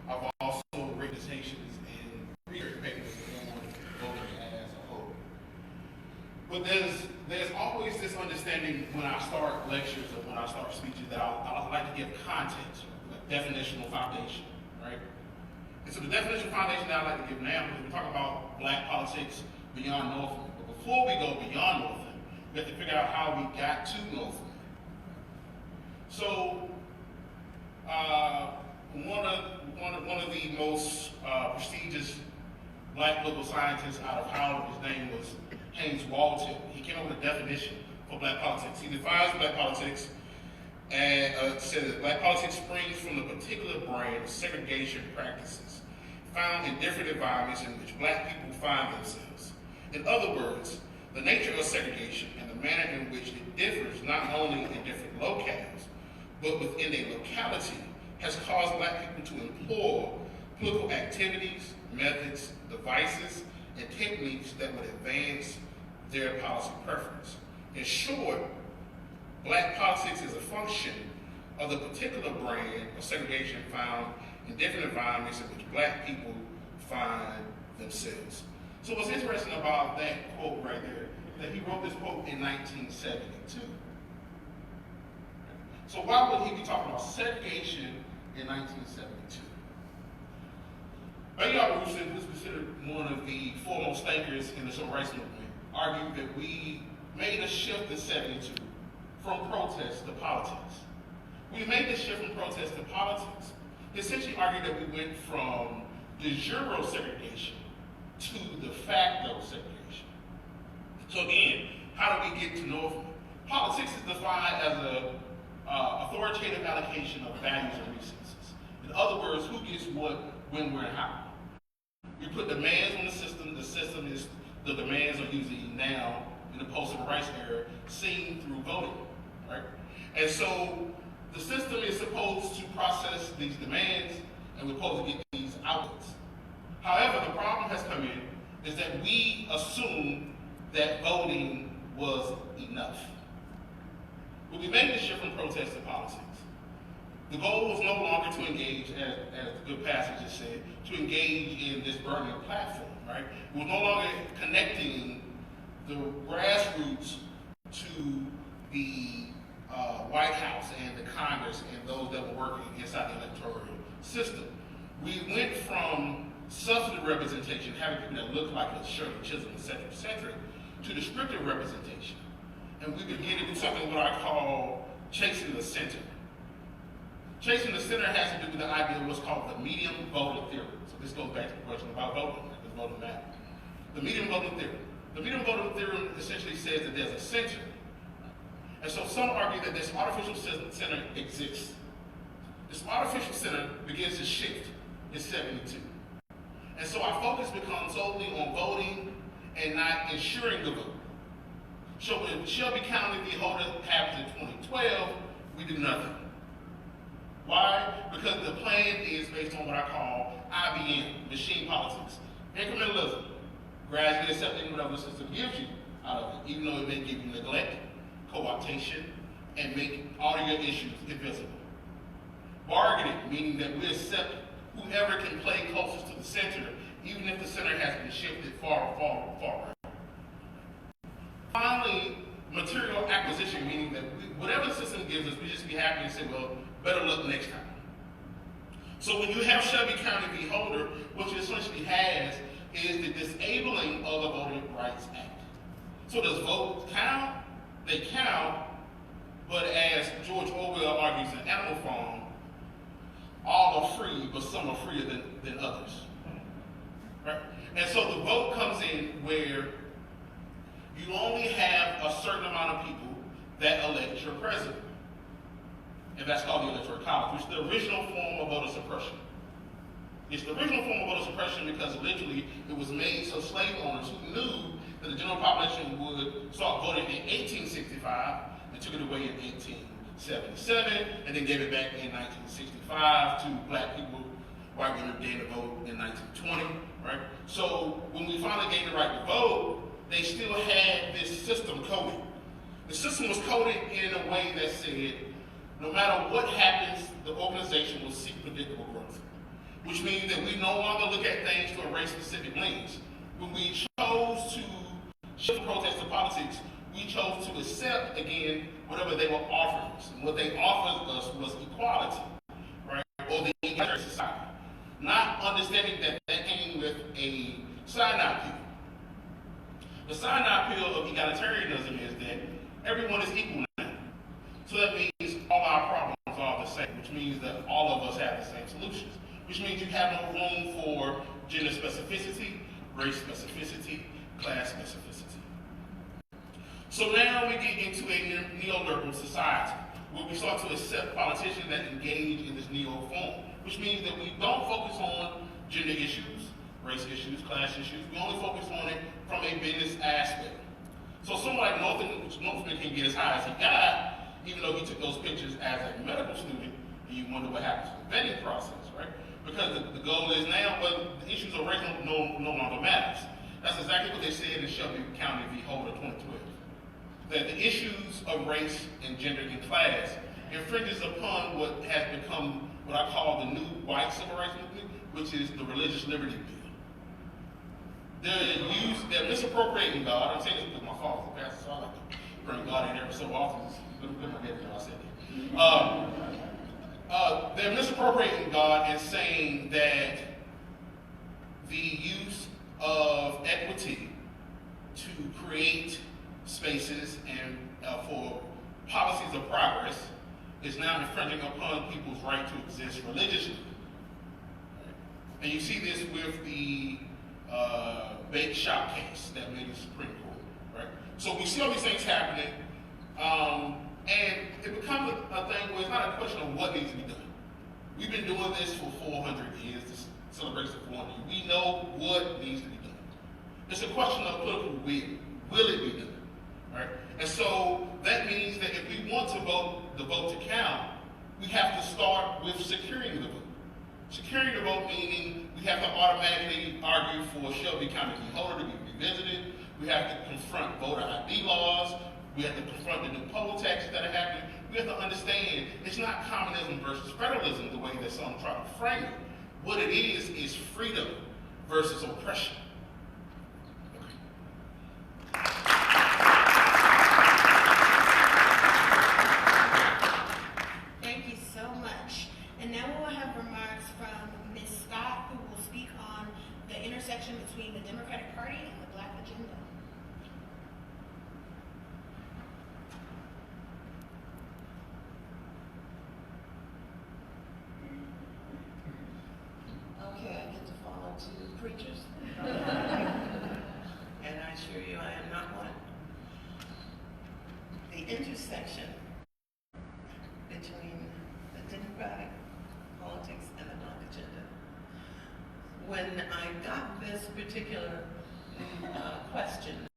I've also written presentations and research papers on voting as a whole. But there's always this understanding when I start lectures or when I start speeches that I like to give context, like definitional foundation, right? And so the definitional foundation that I like to give now, because we talk about black politics beyond Northam. But before we go beyond Northam, we have to figure out how we got to Northam. So one of the most prestigious black political scientists out of Howard, his name was Haynes Walton. He came up with a definition for black politics. He defines black politics and says that black politics springs from the particular brand of segregation practices found in different environments in which black people find themselves. In other words, the nature of segregation and the manner in which it differs not only in different locales, but within a locality has caused black people to employ political activities, methods, devices, and techniques that would advance their policy preference. In short, black politics is a function of the particular brand of segregation found in different environments in which black people find themselves. So what's interesting about that quote right there is that he wrote this quote in 1972. So why would he be talking about segregation in 1972? Bayard Rustin, who's considered one of the foremost thinkers in the civil rights movement, argued that we made a shift in 72 from protest to politics. We made this shift from protest to politics. He essentially argued that we went from de jure segregation to de facto segregation. So again, how do we get to Northam? Politics is defined as an authoritative allocation of values and resources. In other words, who gets what, when, where, and how. We put demands on the system. The system is, the demands are usually now, in the post-civil rights era, seen through voting, right? And so the system is supposed to process these demands, and we're supposed to get these outputs. However, the problem has come in is that we assume that voting was enough. When we made this shift from protest to politics, the goal was no longer to engage, as the good passage just said, to engage in this burning platform, right? It was no longer connecting the grassroots to the White House and the Congress and those that were working inside the electoral system. We went from substantive representation, having people that look like us, Shirley Chisholm, et cetera, to descriptive representation. And we began to do something what I call chasing the center. Chasing the center has to do with the idea of what's called the medium voting theory. So this goes back to the question about voting, because voting matters. The medium voting theory. The medium voting theory essentially says that there's a center. And so some argue that this artificial center exists. This artificial center begins to shift in 72. And so our focus becomes solely on voting and not ensuring the vote. So when Shelby County v. Holder happens in 2012, we do nothing. Why? Because the plan is based on what I call IBM, machine politics. Incrementalism, gradually accepting whatever the system gives you out of it, even though it may give you neglect, co-optation, and make all your issues invisible. Bargaining, meaning that we accept whoever can play closest to the center, even if the center has been shifted far, far, far. Finally, material acquisition, meaning that whatever the system gives us, we just be happy and say, well, better luck next time. So when you have Shelby County v. Holder, what you essentially has is the disabling of the Voting Rights Act. So does votes count? They count, but as George Orwell argues in Animal Farm, all are free, but some are freer than others. Right? And so the vote comes in where you only have a certain amount of people that elect your president. And that's called the Electoral College, which is the original form of voter suppression. It's the original form of voter suppression because literally it was made so slave owners who knew that the general population would start voting in 1865 and took it away in 1877 and then gave it back in 1965 to black people, white women gained the vote in 1920, right? So when we finally gained the right to vote, they still had this system coded. The system was coded in a way that said, no matter what happens, the organization will seek predictable growth. which means that we no longer look at things through a race-specific lens. When we chose to shift protest to politics, we chose to accept, again, whatever they were offering us. And what they offered us was equality, right? Or the egalitarian society. Not understanding that that came with a cyanide pill. The cyanide pill of egalitarianism is that everyone is equal now. So that means all our problems are the same, which means that all of us have the same solutions. Which means you have no room for gender specificity, race specificity, class specificity. So now we get into a neoliberal society where we start to accept politicians that engage in this neo form, which means that we don't focus on gender issues, race issues, class issues. We only focus on it from a business aspect. So someone like Northam, which Northam can get as high as he got, even though he took those pictures as a medical student, and you wonder what happens to the vetting process, right? Because the goal is now, well, the issues of race no longer matters. That's exactly what they said in Shelby County v. Holder 2012. That the issues of race and gender and class infringes upon what has become what I call the new white civil rights movement, which is the religious liberty bill. They're misappropriating God. I'm saying this because my father's a pastor, so I like to bring God in there so often. I said that. They're misappropriating God and saying that the use of equity to create spaces and for policies of progress is now infringing upon people's right to exist religiously. And you see this with the bake shop case that made the Supreme Court, right? So we see all these things happening, and it becomes a thing where it's not a question of what needs to be done. We've been doing this for 400 years, this celebration of 400 years. We know what needs to be done. It's a question of political will. Will it be done? Right? And so that means that if we want to vote, the vote to count, we have to start with securing the vote. Securing the vote meaning we have to automatically argue for Shelby County v. Holder to be revisited. We have to confront voter ID laws. We have to confront the new poll taxes that are happening. We have to understand it's not communism versus federalism the way that some try to frame it. What it is freedom versus oppression. Thank you so much. And now we will have remarks from Ms. Scott, who will speak on the intersection between the Democratic Party and the Black agenda. Okay, I get to follow two preachers. And I assure you I am not one. The intersection between the democratic politics and the Black agenda. When I got this particular question